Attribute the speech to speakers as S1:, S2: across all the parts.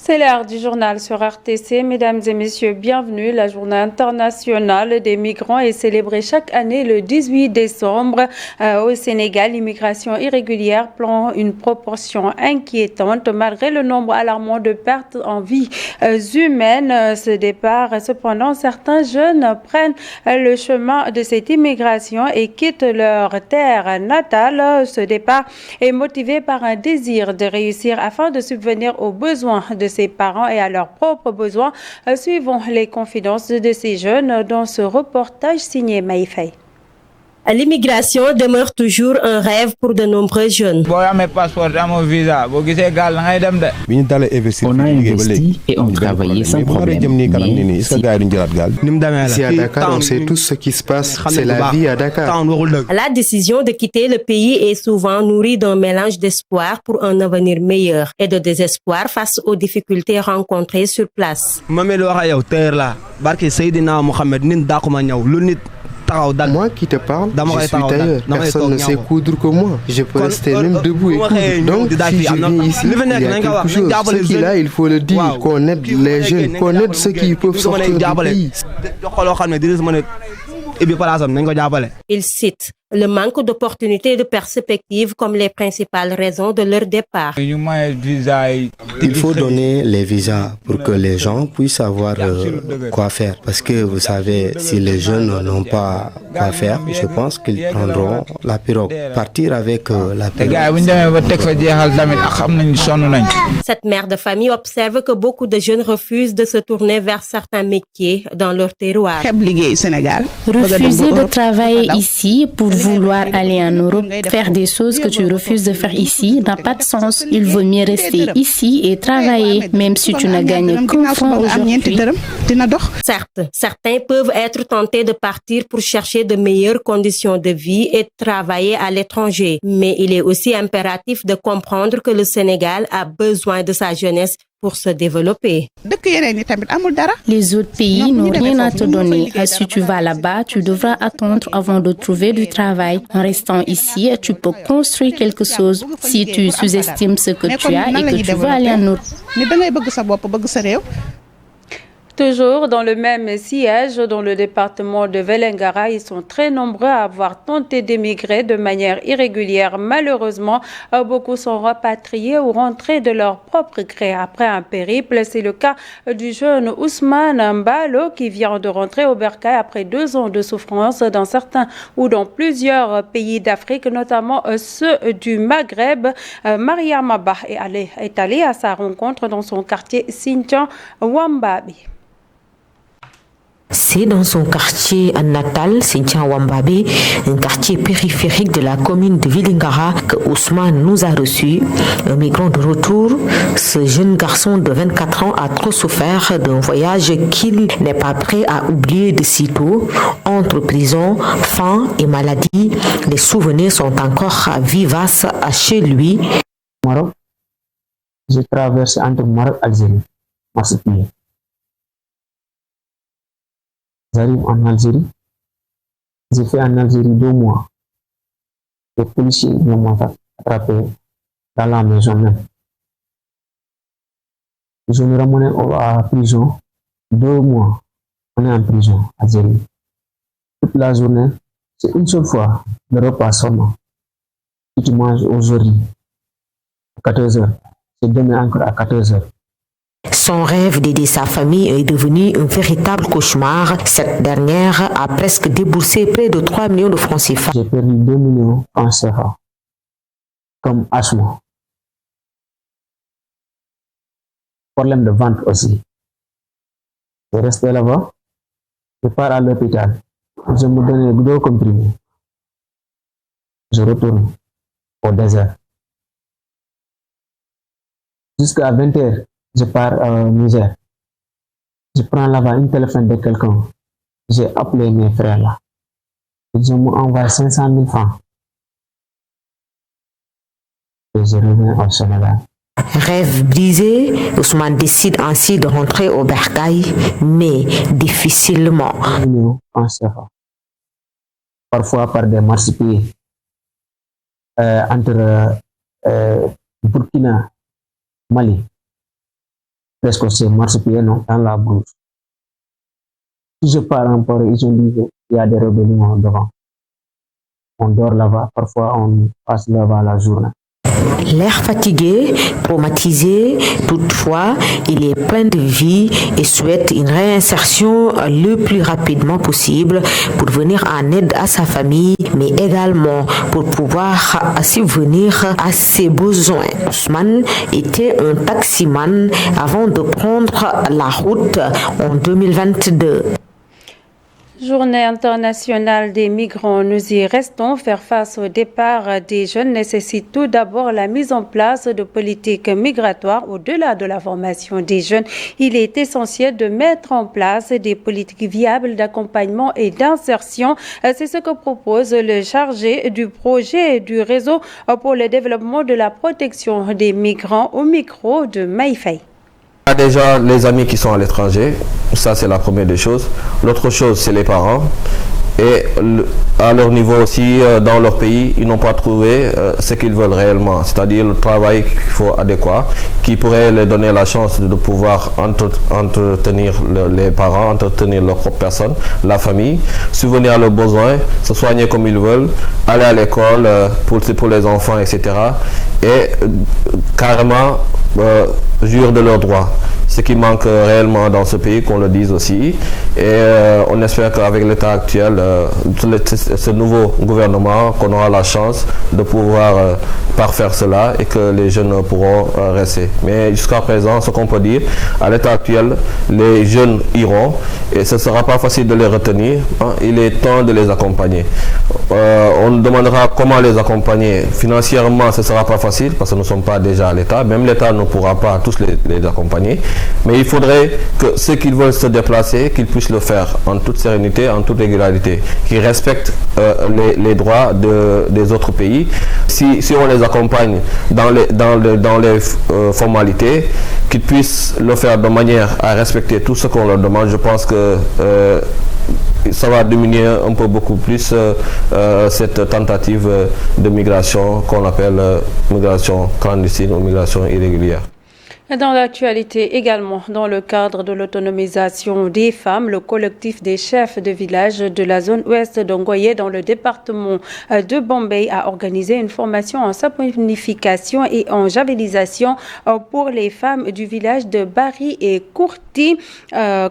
S1: C'est l'heure du journal sur RTC. Mesdames et messieurs, bienvenue. La journée internationale des migrants est célébrée chaque année le 18 décembre. Au Sénégal, l'immigration irrégulière prend une proportion inquiétante malgré le nombre alarmant de pertes en vies humaines. Ce départ, cependant, certains jeunes prennent le chemin de cette immigration et quittent leur terre natale. Ce départ est motivé par un désir de réussir afin de subvenir aux besoins de ses parents et à leurs propres besoins. Suivons les confidences de ces jeunes dans ce reportage signé Maïfei.
S2: L'immigration demeure toujours un rêve pour de nombreux jeunes.
S3: On a
S4: investi et on travaillait sans problème.
S5: Ici à Dakar, on sait tout ce qui se passe. C'est la vie à Dakar.
S2: La décision de quitter le pays est souvent nourrie d'un mélange d'espoir pour un avenir meilleur et de désespoir face aux difficultés rencontrées sur place.
S5: Moi qui te parle, je suis tailleur. Personne ne sait coudre que moi. Je peux rester même debout et coudre. Donc si je viens ici, il y a quelque chose. Ce qu'il a, il faut le dire. Qu'on aide les jeunes, qu'on aide ceux qui peuvent sortir du pays.
S2: Il cite le manque d'opportunités et de perspectives comme les principales raisons de leur départ.
S5: Il faut donner les visas pour que les gens puissent savoir quoi faire. Parce que vous savez, si les jeunes n'ont pas quoi faire, je pense qu'ils prendront la pirogue. Partir avec la pirogue.
S2: Cette mère de famille observe que beaucoup de jeunes refusent de se tourner vers certains métiers dans leur terroir.
S6: Refuser de travailler ici pour vouloir aller en Europe, faire des choses que tu refuses de faire ici n'a pas de sens. Il vaut mieux rester ici et travailler, même si tu ne gagnes qu'un franc aujourd'hui.
S2: Certes, certains peuvent être tentés de partir pour chercher de meilleures conditions de vie et travailler à l'étranger. Mais il est aussi impératif de comprendre que le Sénégal a besoin de sa jeunesse pour se développer.
S6: Les autres pays n'ont rien à te donner. Si tu vas là-bas, tu devras attendre avant de trouver du travail. En restant ici, tu peux construire quelque chose. Si tu sous-estimes ce que tu as et que tu veux aller en Europe.
S1: Toujours dans le même siège, dans le département de Vélingara, ils sont très nombreux à avoir tenté d'émigrer de manière irrégulière. Malheureusement, beaucoup sont rapatriés ou rentrés de leur propre gré après un périple. C'est le cas du jeune Ousmane Mbalo qui vient de rentrer au Bercail après 2 ans de souffrance dans certains ou dans plusieurs pays d'Afrique, notamment ceux du Maghreb. Mariama Bah est allée à sa rencontre dans son quartier Sinthian Wambabi.
S7: C'est dans son quartier natal, Sinthian Wambabi, un quartier périphérique de la commune de Vélingara, que Ousmane nous a reçus. Un migrant de retour, ce jeune garçon de 24 ans a trop souffert d'un voyage qu'il n'est pas prêt à oublier de sitôt. Entre prison, faim et maladie, les souvenirs sont encore vivaces chez lui.
S8: Maroc, j'ai traversé entre Maroc et Algérie, Massoupier. J'arrive en Algérie. J'ai fait en Algérie 2 mois. Les policiers m'ont attrapé dans la maison même. Je me ramenais à la prison. 2 mois, on est en prison, Algérie. Toute la journée, c'est une seule fois, le repas seulement. Si tu manges aujourd'hui, à 14h, c'est demain encore à 14h.
S7: Son rêve d'aider sa famille est devenu un véritable cauchemar. Cette dernière a presque déboursé près de 3 millions de francs CFA.
S8: J'ai perdu 2 millions en CFA, comme asthme. Problème de ventre aussi. Je restais là-bas, je pars à l'hôpital, je me donne 2 comprimés. Je retourne au désert. Jusqu'à 20h. Je pars à Niger. Je prends là-bas un téléphone de quelqu'un. J'ai appelé mes frères là. Je m'envoie 500 000 francs. Et je reviens au Sénégal.
S7: Rêve brisé, Ousmane décide ainsi de rentrer au Bercail, mais difficilement.
S8: parfois par des marchepieds entre Burkina, Mali. Presque ces marchepieds dans la brousse. Si je pars encore, ils ont dit qu'il y a des rébellions devant. On dort là-bas, parfois on passe là-bas la journée.
S7: L'air fatigué, traumatisé, toutefois, il est plein de vie et souhaite une réinsertion le plus rapidement possible pour venir en aide à sa famille, mais également pour pouvoir subvenir à ses besoins. Ousmane était un taximan avant de prendre la route en 2022.
S1: Journée internationale des migrants, nous y restons. Faire face au départ des jeunes nécessite tout d'abord la mise en place de politiques migratoires. Au-delà de la formation des jeunes, il est essentiel de mettre en place des politiques viables d'accompagnement et d'insertion. C'est ce que propose le chargé du projet du réseau pour le développement de la protection des migrants au micro de Maïfaï.
S3: Il y a déjà les amis qui sont à l'étranger, ça c'est la première des choses. L'autre chose, c'est les parents. Et à leur niveau aussi, dans leur pays, ils n'ont pas trouvé ce qu'ils veulent réellement, c'est-à-dire le travail qu'il faut adéquat, qui pourrait leur donner la chance de pouvoir entretenir les parents, entretenir leur propre personne, la famille, subvenir à leurs besoins, se soigner comme ils veulent, aller à l'école pour les enfants, etc. Et carrément jouir de leurs droits. Ce qui manque réellement dans ce pays, qu'on le dise aussi. Et on espère qu'avec l'état actuel, ce nouveau gouvernement, qu'on aura la chance de pouvoir parfaire cela et que les jeunes pourront rester. Mais jusqu'à présent, ce qu'on peut dire, à l'état actuel, les jeunes iront et ce ne sera pas facile de les retenir. Hein. Il est temps de les accompagner. On demandera comment les accompagner. Financièrement, ce ne sera pas facile parce que nous ne sommes pas déjà à l'état. Même l'état ne pourra pas tous les accompagner. Mais il faudrait que ceux qui veulent se déplacer, qu'ils puissent le faire en toute sérénité, en toute régularité, qu'ils respectent les droits des autres pays. Si on les accompagne dans les formalités, qu'ils puissent le faire de manière à respecter tout ce qu'on leur demande, je pense que ça va diminuer un peu beaucoup plus cette tentative de migration qu'on appelle migration clandestine ou migration irrégulière.
S1: Dans l'actualité également, dans le cadre de l'autonomisation des femmes, le collectif des chefs de village de la zone ouest d'Ongoye dans le département de Bombay a organisé une formation en saponification et en javelisation pour les femmes du village de Bari et Kourti.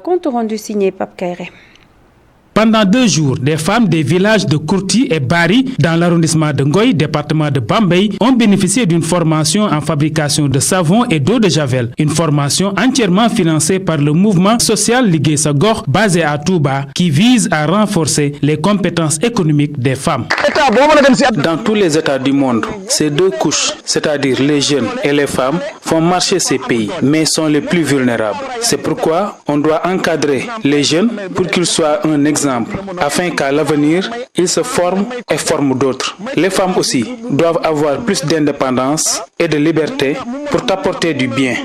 S1: Compte rendu signé Pape Kairé.
S9: Pendant 2 jours, des femmes des villages de Kourti et Bari, dans l'arrondissement de Ngoï, département de Bambey, ont bénéficié d'une formation en fabrication de savon et d'eau de javel. Une formation entièrement financée par le mouvement social Ligue Sagor, basé à Touba, qui vise à renforcer les compétences économiques des femmes. Dans tous les États du monde, ces 2 couches, c'est-à-dire les jeunes et les femmes, font marcher ces pays, mais sont les plus vulnérables. C'est pourquoi on doit encadrer les jeunes pour qu'ils soient un exemple, afin qu'à l'avenir, ils se forment et forment d'autres. Les femmes aussi doivent avoir plus d'indépendance et de liberté pour t'apporter du bien.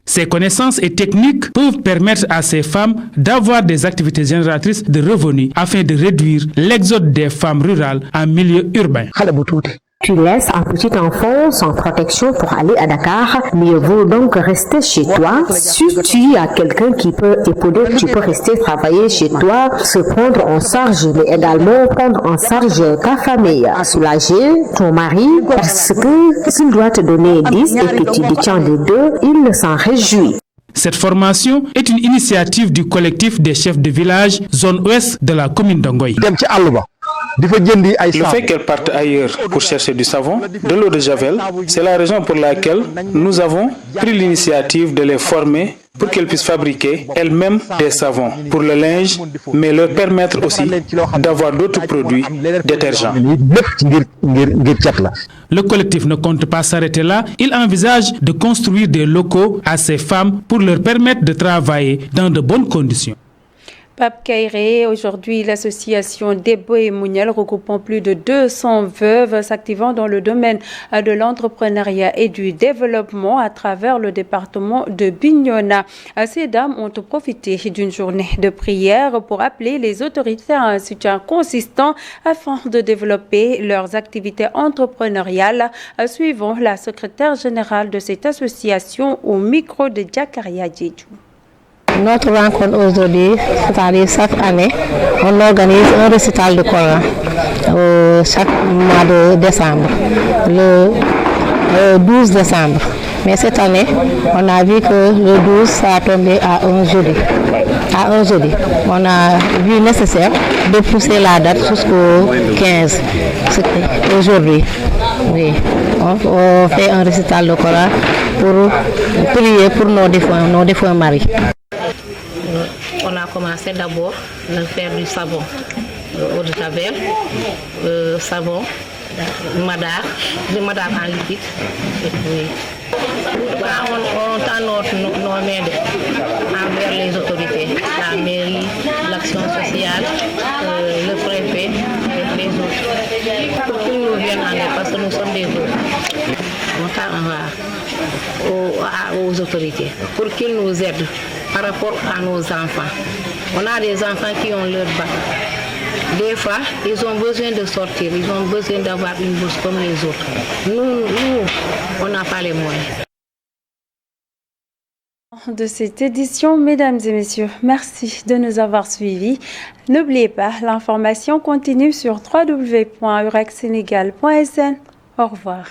S9: Ces connaissances et techniques peuvent permettre à ces femmes d'avoir des activités génératrices de revenus afin de réduire l'exode des femmes rurales en milieu urbain.
S7: Tu laisses un petit enfant sans protection pour aller à Dakar, mieux vaut donc rester chez toi. Si tu as quelqu'un qui peut t'épauler, tu peux rester travailler chez toi, se prendre en charge, mais également prendre en charge ta famille, soulager ton mari, parce que s'il doit te donner 10 et que tu détiens les 2, il s'en réjouit.
S9: Cette formation est une initiative du collectif des chefs de village zone ouest de la commune d'Ongoy. Le fait qu'elles partent ailleurs pour chercher du savon, de l'eau de javel, c'est la raison pour laquelle nous avons pris l'initiative de les former pour qu'elles puissent fabriquer elles-mêmes des savons pour le linge, mais leur permettre aussi d'avoir d'autres produits détergents. Le collectif ne compte pas s'arrêter là. Il envisage de construire des locaux à ces femmes pour leur permettre de travailler dans de bonnes conditions.
S1: Pape Kairé, aujourd'hui, l'association Debo et Mouniel, regroupant plus de 200 veuves, s'activant dans le domaine de l'entrepreneuriat et du développement à travers le département de Bignona. Ces dames ont profité d'une journée de prière pour appeler les autorités à un soutien consistant afin de développer leurs activités entrepreneuriales, suivant la secrétaire générale de cette association au micro de Jakaria Djedjou.
S10: Notre rencontre aujourd'hui, c'est-à-dire chaque année, on organise un récital de Coran chaque mois de décembre, le 12 décembre. Mais cette année, on a vu que le 12, ça a tombé à un jeudi. On a vu nécessaire de pousser la date jusqu'au 15, c'était aujourd'hui. Oui. On fait un récital de Coran pour prier pour nos défunts maris. On a commencé d'abord à faire du savon, eau de javel, savon, madar en liquide. On tend nos mains envers les autorités, la mairie, l'action sociale, le préfet et les autres. Pour qu'ils nous viennent en aide, parce que nous sommes des autres. On tend aux autorités pour qu'ils nous aident par rapport à nos enfants. On a des enfants qui ont leur bac. Des fois, ils ont besoin de sortir, ils ont besoin d'avoir une bourse comme les autres. Nous, on n'a pas les moyens.
S1: De cette édition, mesdames et messieurs, merci de nous avoir suivis. N'oubliez pas, l'information continue sur www.urexsénégal.sn. Au revoir.